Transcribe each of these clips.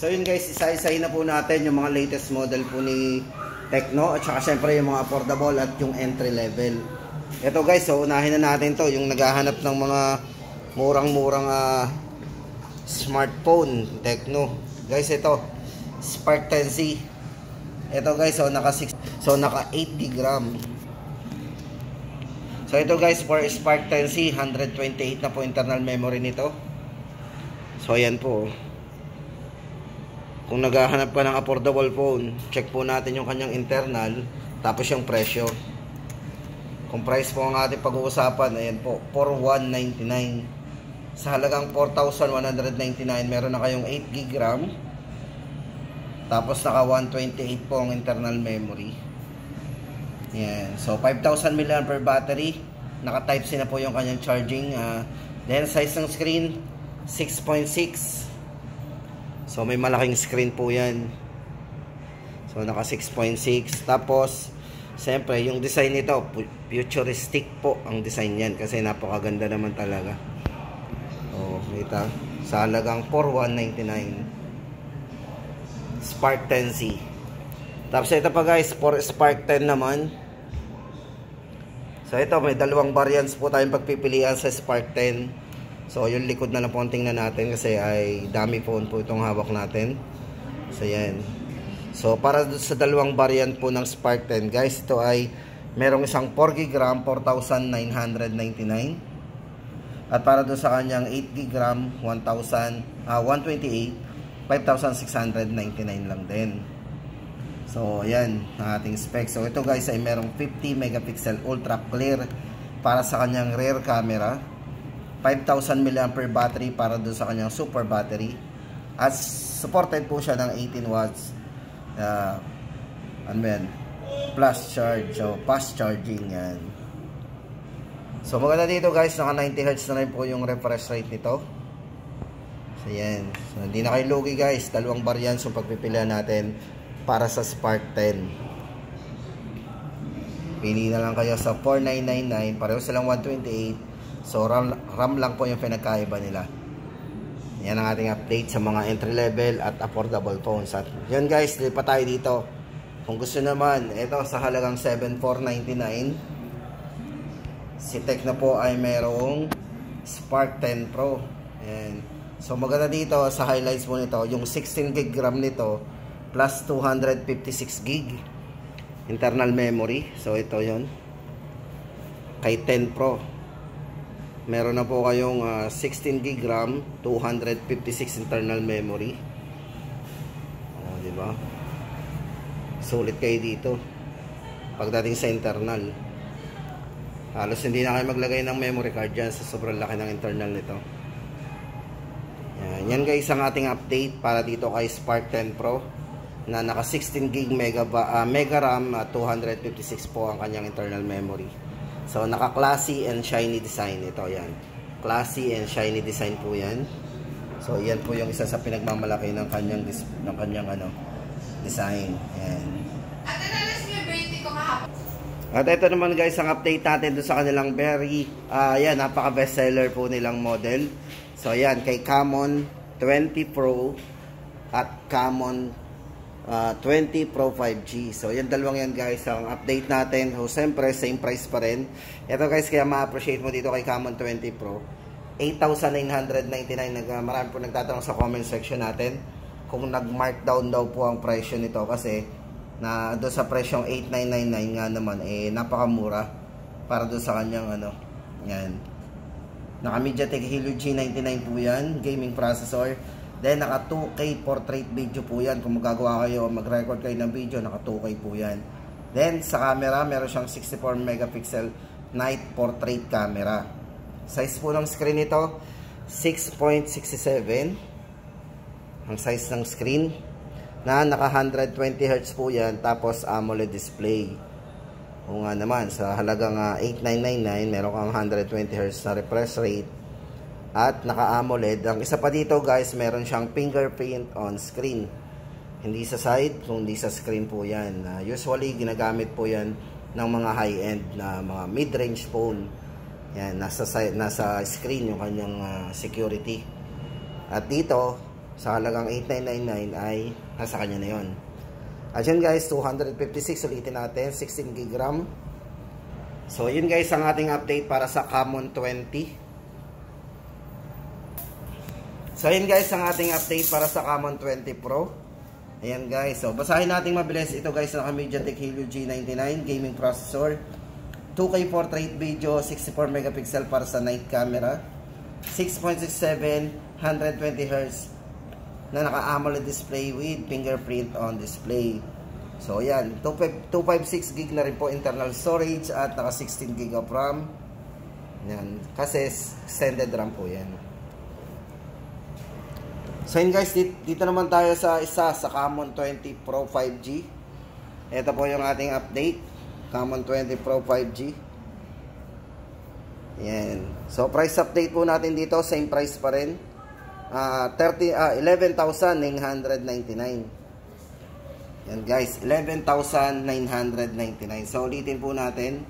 So yun guys, isa-isahin na po natin yung mga latest model po ni Tecno at saka syempre yung mga affordable at yung entry level. Ito guys, so unahin na natin to, yung naghahanap ng mga murang-murang smartphone Tecno. Guys, ito Spark 10C. Ito guys, so naka 80 gram. So ito guys, for Spark 10C, 128 na po internal memory nito. So ayan po. Kung naghahanap ka ng affordable phone, check po natin yung kanyang internal, tapos yung presyo. Kung price po ang ating pag-uusapan, ayan po, 4,199. Sa halagang 4,199, meron na kayong 8GB RAM. Tapos naka 128 po ang internal memory. Ayan. So 5,000 mAh battery. Naka Type-C na po yung kanyang charging. Then size ng screen, 6.6. So may malaking screen po yan. So naka 6.6. Tapos siyempre yung design nito, futuristic po ang design yan. Kasi napakaganda naman talaga. Oh, kita. Sa halagang 4,199. Spark 10C. Tapos ito pa guys, for Spark 10 naman. So ito, may dalawang variants po tayong pagpipilian sa Spark 10. So yung likod na lang po ang tingnan natin kasi ay dami phone po itong hawak natin. So yan. So para sa dalawang variant po ng Spark 10 guys, ito ay merong isang 4GB RAM, 4,999. At para doon sa kanyang 8GB RAM, 128, 5,699 lang din. So ayan ang ating specs. So ito guys ay merong 50 megapixel ultra clear para sa kanyang rear camera, 5,000 mAh battery para doon sa kanyang super battery, at supported po siya ng 18 watts plus charge, so fast charging yan. So maganda dito guys, naka 90Hz na rin po yung refresh rate nito. So yan, so hindi na kayo lugi guys, dalawang variants yung pagpipilian natin para sa Spark 10. Pili na lang kayo sa 4,999, pareho silang 128. So RAM lang po yung pinagkaiba nila. Yan ang ating update sa mga entry level at affordable phones. At yan guys, lipat tayo dito. Kung gusto naman, ito sa halagang 7,499, si Tecno po ay merong Spark 10 Pro. Yan. So maganda dito sa highlights mo nito, yung 16GB RAM nito plus 256GB internal memory. So ito yon kay 10 Pro. Meron na po kayong 16GB RAM, 256 internal memory. Oh, di ba? Sulit kayo dito. Pagdating sa internal, halos hindi na kayo maglagay ng memory card dyan sa sobrang laki ng internal nito. Yan guys ang ating update para dito kay Spark 10 Pro na naka 16GB mega RAM at 256 po ang kanyang internal memory. So naka classy and shiny design ito, yan. Classy and shiny design po yan. So yan po yung isa sa pinagmamalaki ng kanyang design. Yan. At ito naman guys ang update natin doon sa kanilang very yan, napaka bestseller po nilang model. So yan, kay Camon 20 Pro at Camon 20 Pro 5G. So yan dalawang yan guys ang update natin. So siyempre same price pa rin. Ito guys, kaya ma-appreciate mo dito kay Camon 20 Pro, 8,999. Marami po nagtatanong sa comment section natin kung nag-markdown daw po ang presyo nito kasi na doon sa presyong 8,999 nga naman napakamura para doon sa kanyang yan. Naka MediaTek Helio G99 po yan, gaming processor. Then naka 2K portrait video po yan. Kung magagawa kayo, mag-record kayo ng video, naka 2K po yan. Then sa camera, meron siyang 64 megapixel night portrait camera. Size po ng screen nito, 6.67 ang size ng screen, na naka 120Hz po yan, tapos AMOLED display. O nga naman, sa halagang 8,999, meron kang 120Hz na refresh rate at naka-AMOLED. Ang isa pa dito guys, meron siyang fingerprint on screen. Hindi sa side, kundi sa screen po yan. Usually, ginagamit po yan ng mga high-end na mga mid-range phone. Yan, nasa screen yung kanyang security. At dito, sa halagang 8,999 ay nasa kanya na yun. At yun guys, 256 ulitin natin, 16 GB RAM. So yun guys ang ating update para sa Camon 20. So yun guys ang ating update para sa Camon 20 Pro. Ayan guys, so basahin natin mabilis. Ito guys, naka MediaTek Helio G99 gaming processor, 2K portrait video, 64 megapixel para sa night camera, 6.67 120Hz na naka-AMOLED display with fingerprint on display. So yan, 256 GB na rin po internal storage at naka 16 GB of RAM. Yan, kasi extended RAM po yan. So yun guys, dito naman tayo sa sa Camon 20 Pro 5G. Ito po yung ating update, Camon 20 Pro 5G. Yan. So price update po natin dito, same price pa rin. 11,999. Yan guys, 11,999. So ulitin po natin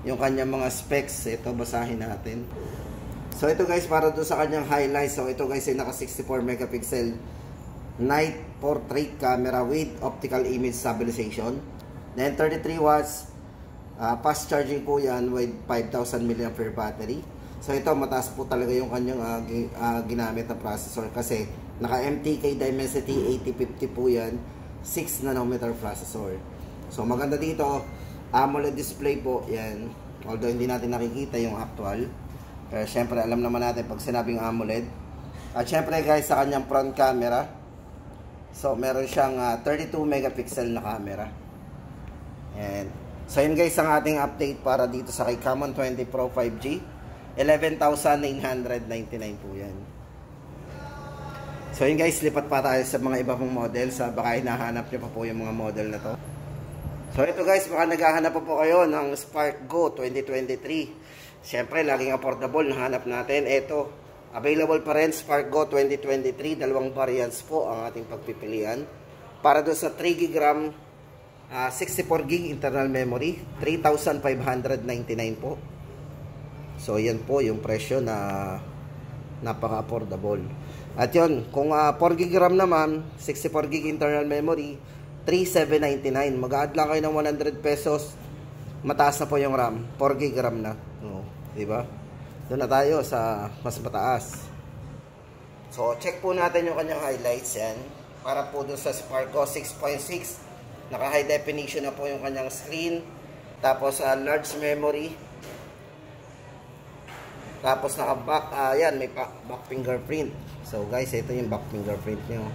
yung kanyang mga specs. Ito basahin natin. So ito guys, para doon sa kanyang highlights. So ito guys ay naka 64 megapixel night portrait camera with optical image stabilization. Then 33 watts fast charging po yan with 5,000 mAh battery. So ito mataas po talaga yung kanyang ginamit na processor kasi naka MTK Dimensity 8050 po yan, 6 nanometer processor. So maganda dito, AMOLED display po yan, although hindi natin nakikita yung actual, pero syempre alam naman natin pag sinabing AMOLED. At syempre guys, sa kanyang front camera, so meron siyang 32 megapixel na camera. And so yun guys ang ating update para dito sa kay Camon 20 Pro 5G. 11,999 po yan. So yun guys, lipat pa tayo sa mga iba pong model. Baka hinahanap nyo pa po yung mga model na to. So ito guys, baka naghahanap pa po kayo ng Spark Go 2023. Siyempre, laging affordable na hanap natin. Ito, available pa rin, Spark Go 2023. Dalawang variants po ang ating pagpipilian. Para doon sa 3GB RAM, 64GB internal memory, 3,599 po. So yan po yung presyo na napaka-affordable. At yun, kung 4GB RAM naman, 64GB internal memory, 3,799. Mag-add lang kayo ng 100 pesos. Mataas na po yung RAM, 4GB RAM na. No, diba? Doon na tayo sa mas mataas. So check po natin yung kanyang highlights yan. Para po doon sa Spark Go 6.6, naka high definition na po yung kanyang screen. Tapos large memory. Tapos naka-back, yan, may back fingerprint. So guys, ito yung back fingerprint nyo.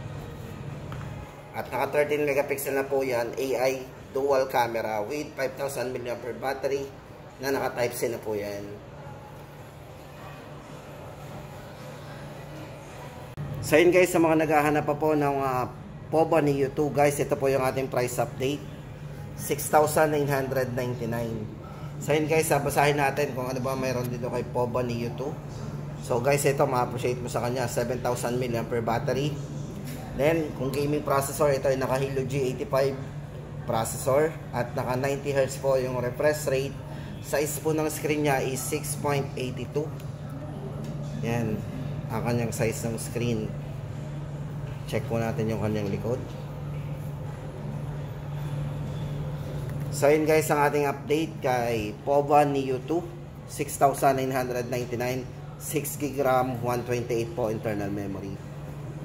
At naka 13 megapixel na po yan, AI dual camera with 5,000 mAh battery na naka Type-C na po yan. So yun guys, sa mga naghahanap pa po ng POBA Neo 2 guys, ito po yung ating price update, 6,999. So yun guys, basahin natin kung ano ba mayroon dito kay POBA Neo 2. So guys, ito ma-appreciate mo sa kanya, 7,000 mAh battery. Then kung gaming processor, ito ay naka Helio G85 processor at naka 90Hz po yung refresh rate. Size po ng screen niya is 6.82. Yan ang kanyang size ng screen. Check po natin yung kanyang likod. So yun guys ang ating update kay POBA Neo 2, 6,999, 6GB RAM, 128 po internal memory.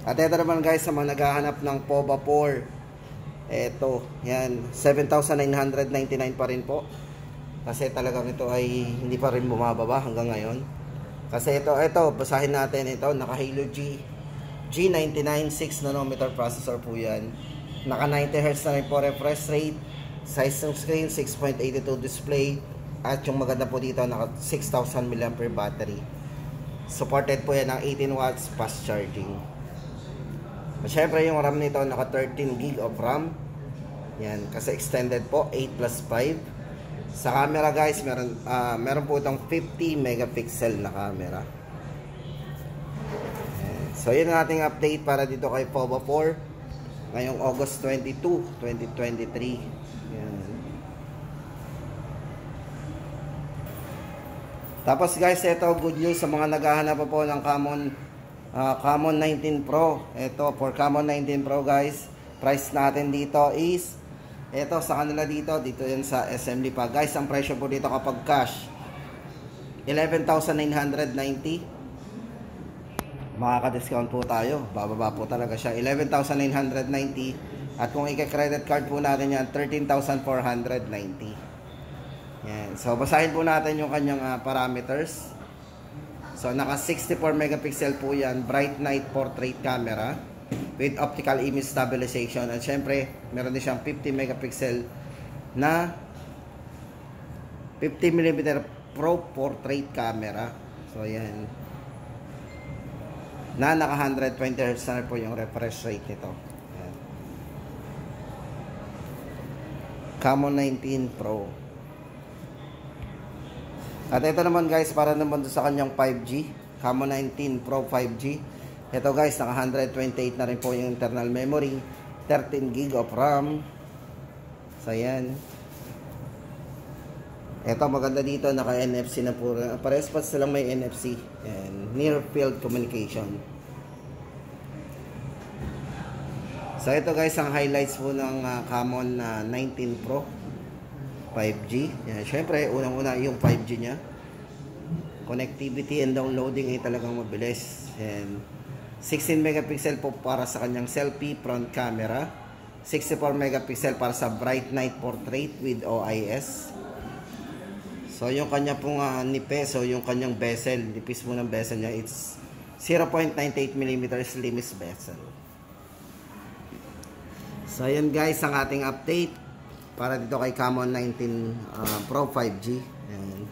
At ito naman guys sa mga naghahanap ng POBA 4, eto, yan, 7,999 pa rin po. Kasi talagang ito ay hindi pa rin bumababa hanggang ngayon. Kasi ito, basahin natin ito, naka Helio G99, 6 nanometer processor po yan. Naka 90Hz na rin po refresh rate. Size ng screen, 6.82 display. At yung maganda po dito, naka 6,000 mAh battery. Supported po yan ng 18 watts fast charging. At syempre yung RAM nito, naka 13GB of RAM. Yan, kasi extended po, 8+5. Sa camera guys, meron po itong 50 megapixel na camera. So yun ang ating update para dito kay POBA 4 ngayong August 22, 2023. Yan. Tapos guys, ito good news sa mga naghahanap pa po ng Camon Camon 19 Pro. Ito, for Camon 19 Pro guys, price natin dito is, ito sa kanila dito yan sa SM Lipa. Guys, ang presyo po dito kapag cash, 11,990. Makaka-discount po tayo. Bababa po talaga siya. 11,990. At kung i-credit card po natin yan, 13,490. Yan. So, basahin po natin yung kanyang parameters. So, naka 64 megapixel po yan. Bright night portrait camera with optical image stabilization. At syempre, meron din siyang 50 megapixel na 50mm Pro portrait camera. So, yan. Na naka 120 Hz na po yung refresh rate nito. Ayan. Camon 19 Pro. At ito naman guys, para naman sa kanyang 5G, Camon 19 Pro 5G. Ito guys, naka 128 na rin po yung internal memory, 13 GB of RAM. So ayan. Ito maganda dito, naka NFC na po. Parehas pa silang may NFC and near field communication. So ito guys, ang highlights po ng Camon 19 Pro 5G. Yan, syempre unang-una yung 5G niya. Connectivity and downloading ay talagang mabilis. And 16 megapixel po para sa kanyang selfie front camera. 64 megapixel para sa bright night portrait with OIS. So, yung kanya pong nipis, so yung kanyang bezel, nipis mo ng bezel niya, it's 0.98mm slimmest bezel. So, ayan guys, ang ating update para dito kay Camon 19 Pro 5G. Ayan.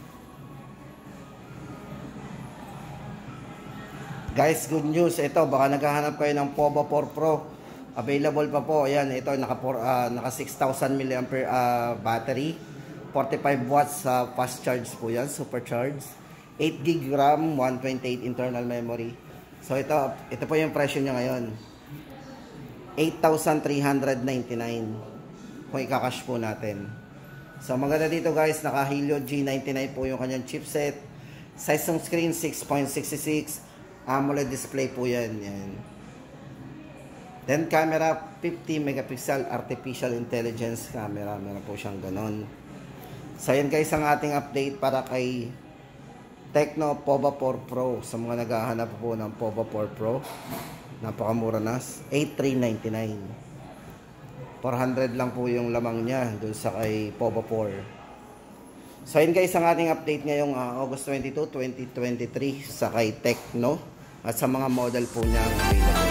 Guys, good news. Ito, baka naghahanap kayo ng POVA 4 Pro. Available pa po. Ayan, ito, naka 6,000 mAh battery. 45 watts fast charge po yan, supercharged. 8 GB RAM, 128 internal memory. So ito po yung presyo niya ngayon. 8,399 kung ikakash po natin. So maganda dito guys, naka Helio G99 po yung kanyang chipset. Size ng screen 6.66, AMOLED display po yan. Yan. Then camera 50 megapixel artificial intelligence camera. Meron po siyang ganon. So yan guys ang ating update para kay Tecno POVA 4 Pro. Sa mga naghahanap po ng POVA 4 Pro, napakamura na, 8,399. 400 lang po yung lamang niya dun sa kay POVA 4. So yan guys ang ating update ngayong August 22, 2023 sa kay Tecno at sa mga model po niya available.